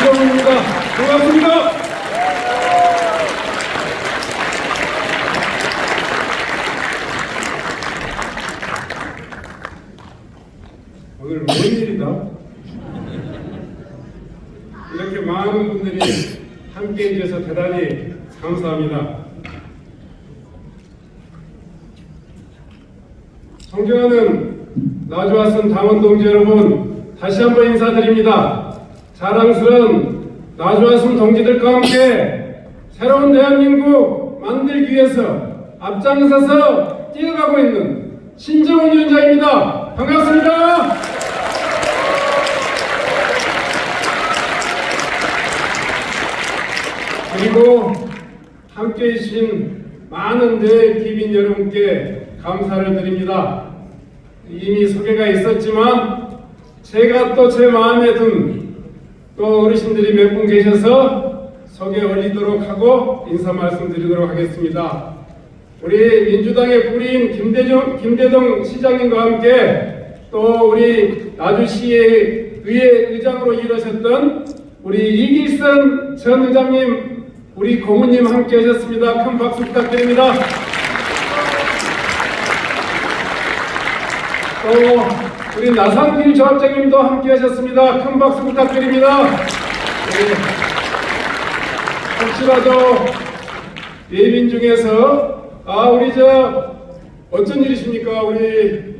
이정우입니다. 반갑습니다. 오늘 뭔 일이다? 이렇게 많은 분들이 함께 해주셔서 대단히 감사합니다. 존경하는 나주화순 당원 동지 여러분, 다시 한번 인사드립니다. 자랑스러운 나주화순 동지들과 함께 새로운 대한민국 만들기 위해서 앞장서서 뛰어가고 있는 신정훈 위원장입니다. 반갑습니다. 그리고 함께 해주신 많은 대기민 여러분께 감사를 드립니다. 이미 소개가 있었지만 제가 또 제 마음에 든 또 어르신들이 몇 분 계셔서 소개 올리도록 하고 인사 말씀드리도록 하겠습니다. 우리 민주당의 뿌리인 김대동 시장님과 함께 또 우리 나주시의 의장으로 일하셨던 우리 이기선 전 의장님, 우리 고모님 함께 하셨습니다. 큰 박수 부탁드립니다. 또 우리 나상필 조합장님도 함께 하셨습니다. 큰 박수 부탁드립니다. 네. 혹시라도 예민 중에서 우리 어쩐 일이십니까? 우리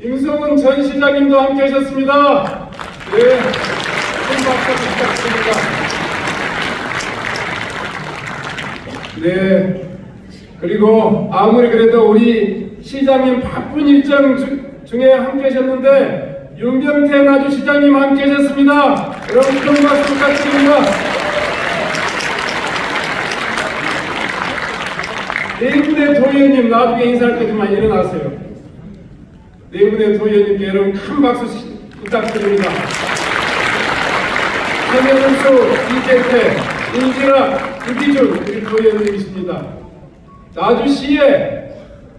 임성훈 전 시장님도 함께 하셨습니다. 네. 큰 박수 부탁드립니다. 네. 그리고 아무리 그래도 우리 시장님 바쁜 일정 중에 함께 하셨는데 윤병태 나주시장님 함께 하셨습니다. 여러분 큰 박수 부탁드립니다. 네 분의 도의원님 나중에 인사할 때지만 일어나세요. 네 분의 도의원님께 여러분 큰 박수 부탁드립니다. 한영수, 이재태, 인지라, 유기준 우리 도의원님이십니다. 나주시에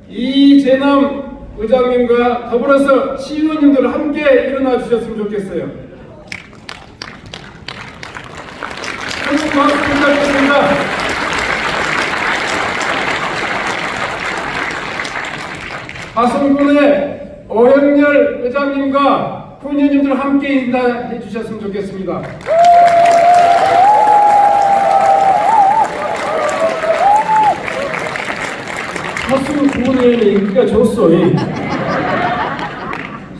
이재남 의장님과 더불어서 시의원님들 함께 일어나 주셨으면 좋겠어요. 큰 박수 부탁드립니다. 화성군의 오영렬 의장님과 후원님들 함께 인사해 주셨으면 좋겠습니다. 화성 구분의 인기가 좋소.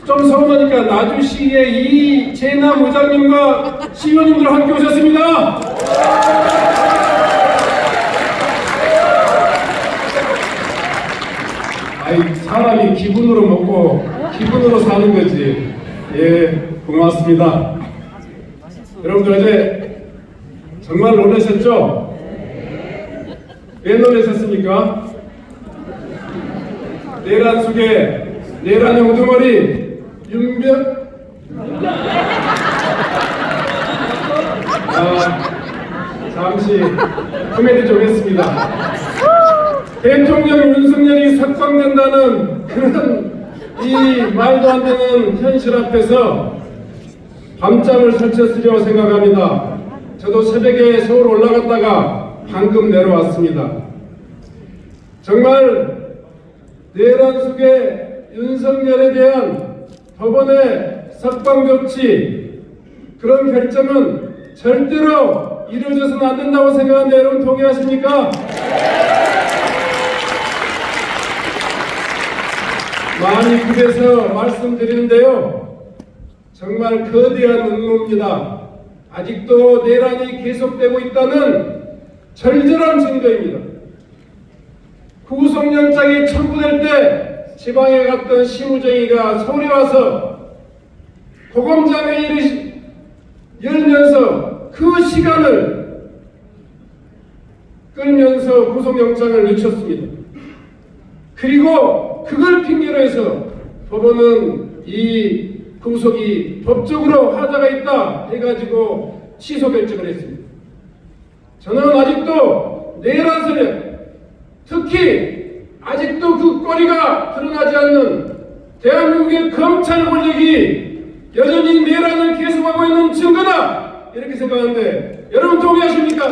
좀 서운하니까 나주시의 이재남 의장님과 시의원님들 함께 오셨습니다. 사람이 기분으로 먹고 기분으로 사는 거지. 예, 고맙습니다. 여러분들 어제 정말 놀라셨죠? 왜 놀라셨습니까? 내란 속에 내란의 우두머리 잠시 코미디 좀 했습니다. 대통령 윤석열이 석방된다는 그런 이 말도 안 되는 현실 앞에서 밤잠을 설쳤으리라고 생각합니다. 저도 새벽에 서울 올라갔다가 방금 내려왔습니다. 정말 내란 속에 윤석열에 대한 법원의 석방 조치, 그런 결정은 절대로 이루어져서는 안 된다고 생각하는데 여러분 동의하십니까? 많이 급해서 말씀드리는데요. 정말 거대한 음모입니다. 아직도 내란이 계속되고 있다는 절절한 증거입니다. 구속영장이 청구될 때 지방에 갔던 심우정이가 서울에 와서 고검장회의를 열면서 그 시간을 끌면서 구속영장을 늦췄습니다. 그리고 그걸 핑계로 해서 법원은 이 구속이 법적으로 하자가 있다 해가지고 취소 결정을 했습니다. 저는 아직도 내란 세력, 특히 아직도 그 꼬리가 드러나지 않는 대한민국의 검찰 권력이 여전히 내란을 계속하고 있는 증거다. 이렇게 생각하는데 여러분 동의하십니까?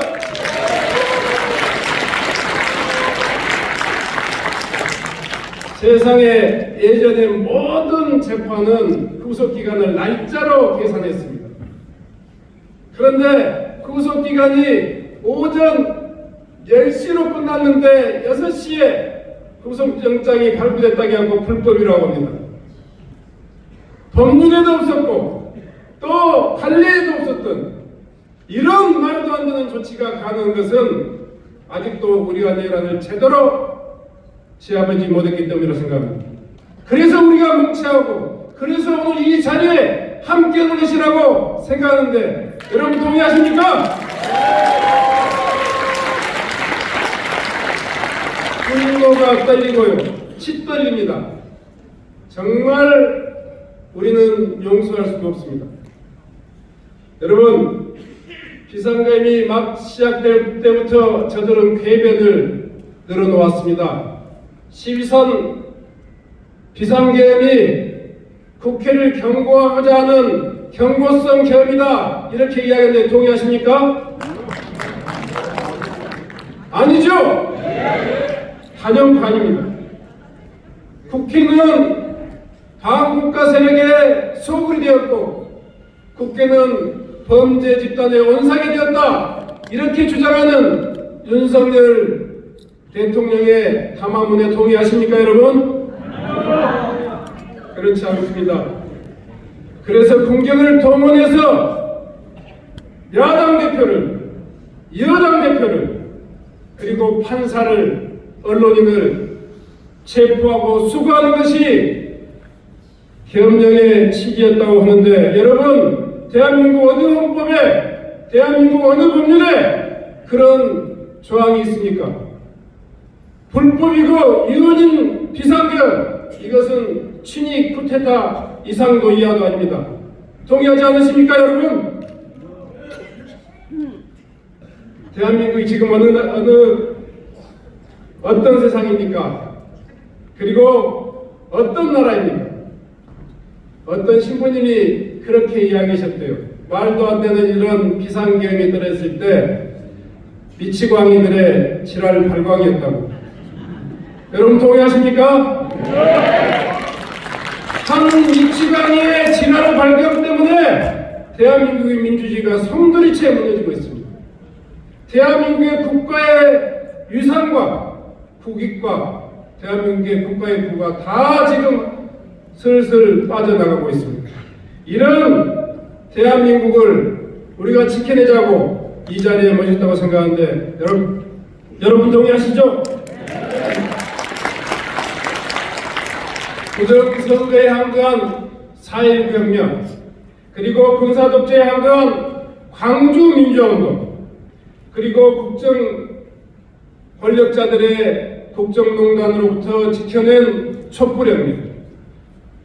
세상에 예전에 모든 재판은 구속기간을 날짜로 계산했습니다. 그런데 구속기간이 오전 10시로 끝났는데 6시에 구속영장이 발부됐다고 하고 불법이라고 합니다. 법률에도 없었고 또 판례에도 없었던 이런 말도 안 되는 조치가 가능한 것은 아직도 우리가 내란을 제대로 제압하지 못했기 때문이라고 생각합니다. 그래서 우리가 뭉치하고 그래서 오늘 이 자리에 함께 하는 것이라고 생각하는데 여러분 동의하십니까? 분노가 떨리고요. 치 떨립니다. 정말 우리는 용서할 수가 없습니다. 여러분 비상계엄이 막 시작될 때부터 저들은 궤변을 늘어놓았습니다. 12선 비상계엄이 국회를 경고하고자 하는 경고성 계엄이다 이렇게 이야기하는데 동의하십니까? 아니죠? 단연반입니다. 국회는 반국가 세력의 소굴이 되었고 국회는 범죄 집단의 원상이 되었다 이렇게 주장하는 윤석열 대통령의 담화문에 동의하십니까 여러분? 그렇지 않습니다. 그래서 국정을 동원해서 야당 대표를 여당 대표를 그리고 판사를 언론인을 체포하고 수거하는 것이 계엄령의 취지였다고 하는데 여러분 대한민국 어느 헌법에 대한민국 어느 법률에 그런 조항이 있습니까? 불법이고 유언인 비상계엄 이것은 친위 쿠데타 이상도 이하도 아닙니다. 동의하지 않으십니까 여러분? 대한민국이 지금 어떤 세상입니까? 그리고 어떤 나라입니까? 어떤 신부님이 그렇게 이야기하셨대요. 말도 안 되는 이런 비상계엄이 떨어졌을 때 미치광이들의 지랄 발광이었다고. 여러분 동의하십니까? 한 미치광이의 지랄 발광 때문에 대한민국의 민주주의가 송두리째 무너지고 있습니다. 대한민국의 국가의 유산과 국익과 대한민국의 국가의 부가 다 지금 슬슬 빠져나가고 있습니다. 이런 대한민국을 우리가 지켜내자고 이 자리에 모셨다고 생각하는데 여러분 동의하시죠? 부정선거에 항거한 4.19 혁명 그리고 군사독재에 항거한 광주민주화운동 그리고 국정 권력자들의 국정농단으로부터 지켜낸 촛불혁명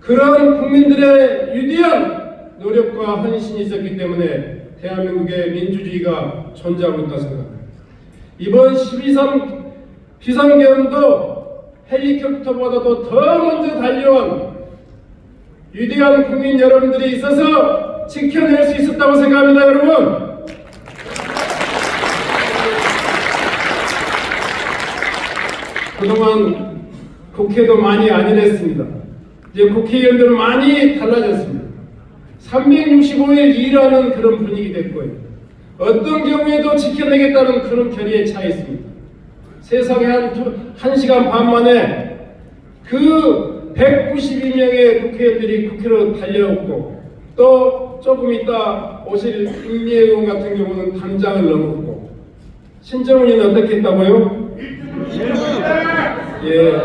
그런 국민들의 위대한 노력과 헌신이 있었기 때문에 대한민국의 민주주의가 존재하고 있다고 생각합니다. 이번 12.3 비상계엄도 헬리콥터보다도 더 먼저 달려온 위대한 국민 여러분들이 있어서 지켜낼 수 있었다고 생각합니다. 여러분 그동안 국회도 많이 안일했습니다. 이제 국회의원들은 많이 달라졌습니다. 365일 일하는 그런 분위기 됐고요. 어떤 경우에도 지켜내겠다는 그런 결의에 차 있습니다. 세상에 한 시간 반 만에 그 192명의 국회의원들이 국회로 달려왔고 또 조금 있다 오실 임미애 의원 같은 경우는 단장을 넘었고 신정훈이는 어떻게 했다고요? 예,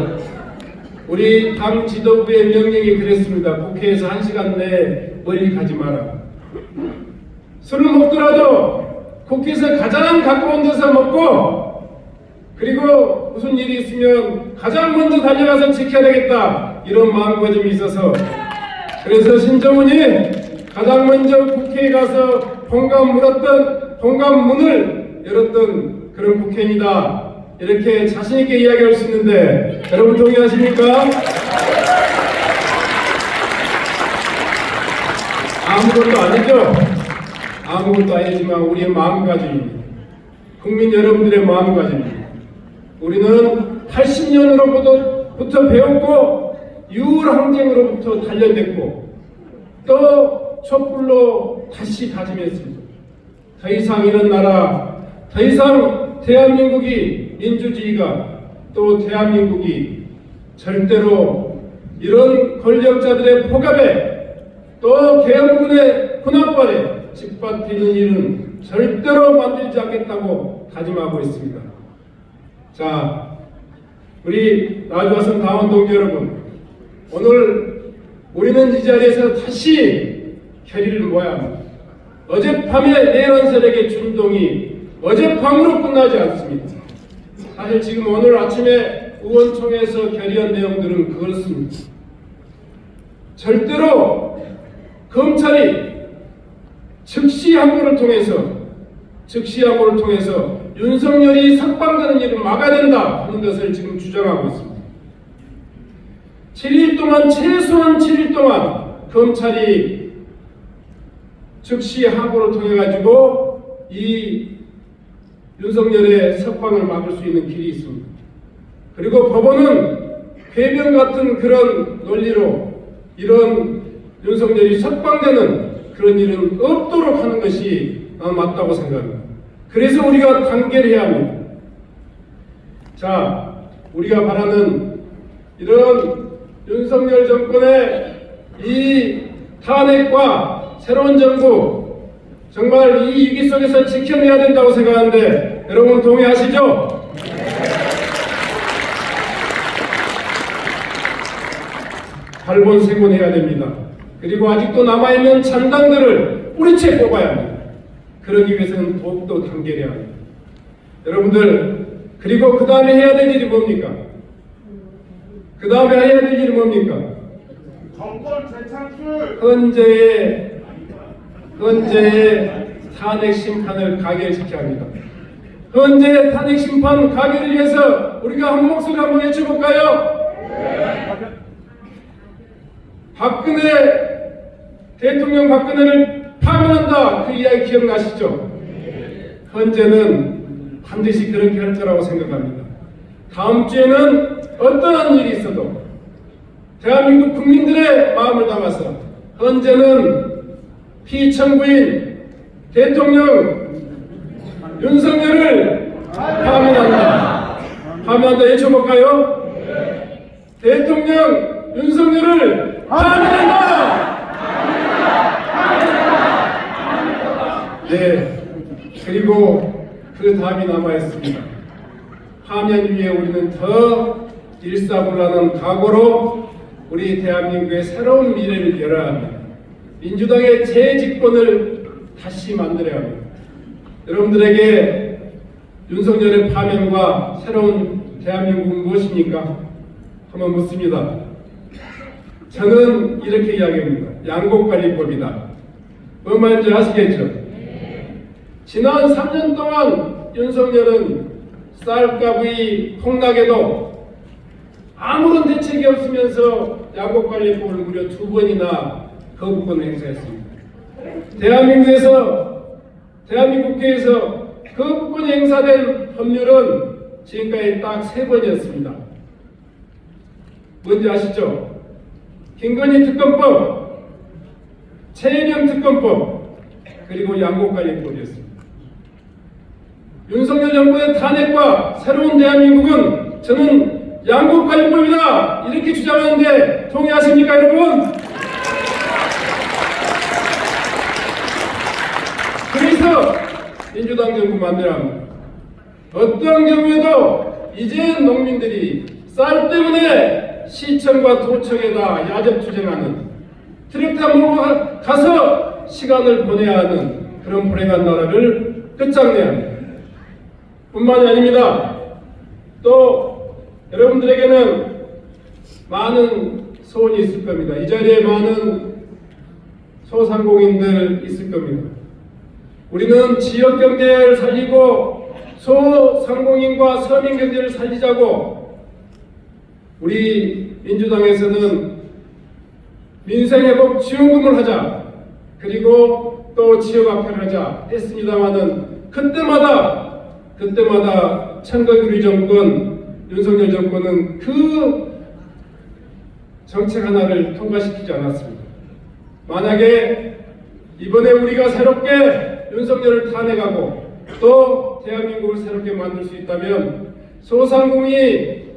우리 당 지도부의 명령이 그랬습니다. 국회에서 1시간 내에 멀리 가지 마라. 술을 먹더라도 국회에서 가장 가까운 데서 먹고 그리고 무슨 일이 있으면 가장 먼저 달려가서 지켜야 되겠다 이런 마음가짐이 있어서 그래서 신정훈이 가장 먼저 국회에 가서 본관문을 열었던 그런 국회입니다. 이렇게 자신있게 이야기할 수 있는데 여러분 동의하십니까? 아무것도 아니죠? 아무것도 아니지만 우리의 마음가짐입니다. 국민 여러분들의 마음가짐입니다. 우리는 80년으로부터 배웠고 유월항쟁으로부터 단련됐고 또 촛불로 다시 다짐했습니다. 더 이상 이런 나라, 더 이상 대한민국이 민주주의가 또 대한민국이 절대로 이런 권력자들의 포갑에 또 계엄군의 군합발에 짓밟히는 일은 절대로 만들지 않겠다고 다짐하고 있습니다. 자, 우리 나주화성 당원 동지 여러분, 오늘 우리는 이 자리에서 다시 결의를 모아야 합니다. 어젯밤에 내란 세력의 준동이 어젯밤으로 끝나지 않습니다. 사실 지금 오늘 아침에 의원총회에서 결의한 내용들은 그렇습니다. 절대로 검찰이 즉시 항고를 통해서 윤석열이 석방되는 일을 막아야 된다 하는 것을 지금 주장하고 있습니다. 7일 동안, 최소한 7일 동안 검찰이 즉시 항고를 통해 가지고 이 윤석열의 석방을 막을 수 있는 길이 있습니다. 그리고 법원은 궤변 같은 그런 논리로 이런 윤석열이 석방되는 그런 일은 없도록 하는 것이 맞다고 생각합니다. 그래서 우리가 단결해야 합니다. 자, 우리가 바라는 이런 윤석열 정권의 이 탄핵과 새로운 정부, 정말 이 위기 속에서 지켜내야 된다고 생각하는데 여러분 동의하시죠? 발본색원해야 됩니다. 그리고 아직도 남아있는 잔당들을 뿌리채 뽑아야 합니다. 그러기 위해서는 더욱더 단결해야 합니다. 여러분들, 그리고 그 다음에 해야 될 일이 뭡니까? 그 다음에 해야 될 일이 뭡니까? 정권 재창출! 헌재의 탄핵 심판을 가결시켜야 합니다. 헌재의 탄핵 심판 가결을 위해서 우리가 한 목소리 한번 외쳐볼까요? 대통령 박근혜를 파면한다, 그 이야기 기억나시죠? 헌재는 반드시 그렇게 할 거라고 생각합니다. 다음 주에는 어떠한 일이 있어도 대한민국 국민들의 마음을 담아서 헌재는 피청구인 대통령 윤석열을 파면한다. 외쳐볼까요? 대통령 윤석열을 파면한다. 네. 그리고 그 다음이 남아있습니다. 파면 위에 우리는 더 일사불란한 각오로 우리 대한민국의 새로운 미래를 열어야 합니다. 민주당의 재집권을 다시 만들어야 합니다. 여러분들에게 윤석열의 파면과 새로운 대한민국은 무엇입니까? 한번 묻습니다. 저는 이렇게 이야기합니다. 양곡관리법이다. 뭔 말인지 아시겠죠? 지난 3년 동안 윤석열은 쌀값의 폭락에도 아무런 대책이 없으면서 양곡관리법을 무려 2번이나 거부권을 행사했습니다. 대한민국회에서 거부권이 행사된 법률은 지금까지 딱 3번이었습니다. 뭔지 아시죠? 김건희 특검법, 최혜령 특검법, 그리고 양곡관리법이었습니다. 윤석열 정부의 탄핵과 새로운 대한민국은 저는 양곡관리법이다 이렇게 주장하는데 동의하십니까 여러분? 그래서 민주당 정부 만들어야 합니다. 어떤 경우에도 이제 농민들이 쌀 때문에 시청과 도청에다 야적투쟁하는, 트랙터 몰고 가서 시간을 보내야 하는 그런 불행한 나라를 끝장내야 합니다. 뿐만이 아닙니다. 또 여러분들에게는 많은 소원이 있을 겁니다. 이 자리에 많은 소상공인들 있을 겁니다. 우리는 지역 경제를 살리고 소상공인과 서민 경제를 살리자고 우리 민주당에서는 민생회복 지원금을 하자, 그리고 또 지역화폐를 하자 했습니다마는 그때마다 천거규리 정권, 윤석열 정권은 그 정책 하나를 통과시키지 않았습니다. 만약에 이번에 우리가 새롭게 윤석열을 탄핵하고 또 대한민국을 새롭게 만들 수 있다면 소상공인이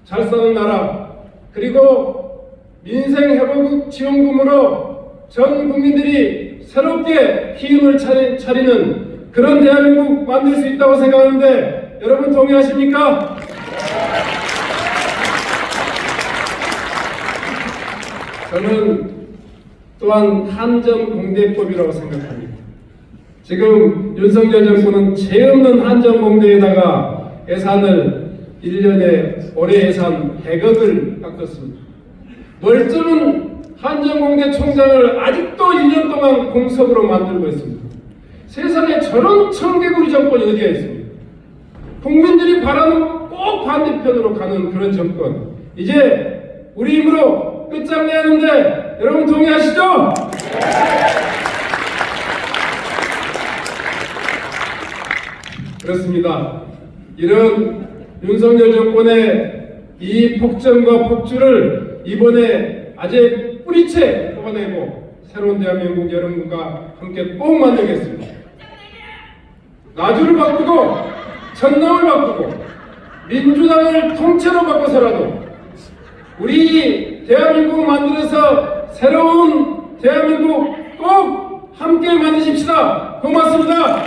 잘 사는 나라, 그리고 민생회복 지원금으로 전 국민들이 새롭게 힘을 차리는 그런 대한민국 만들 수 있다고 생각하는데 여러분 동의하십니까? 저는 또한 한정공대법이라고 생각합니다. 지금 윤석열 정부는 죄 없는 한정공대에다가 예산을 1년에 올해 예산 100억을 깎았습니다. 멀쩡한 한정공대 총장을 아직도 1년 동안 공석으로 만들고 있습니다. 세상에 저런 청개구리 정권이 어디가 있습니까? 국민들이 바라는 꼭 반대편으로 가는 그런 정권. 이제 우리 힘으로 끝장내야 하는데 여러분 동의하시죠? 그렇습니다. 이런 윤석열 정권의 이 폭정과 폭주를 이번에 아재 뿌리채 뽑아내고 새로운 대한민국 여러분과 함께 꼭 만들겠습니다. 나주를 바꾸고 전남을 바꾸고 민주당을 통째로 바꿔서라도 우리 대한민국을 만들어서 새로운 대한민국 꼭 함께 만드십시다. 고맙습니다.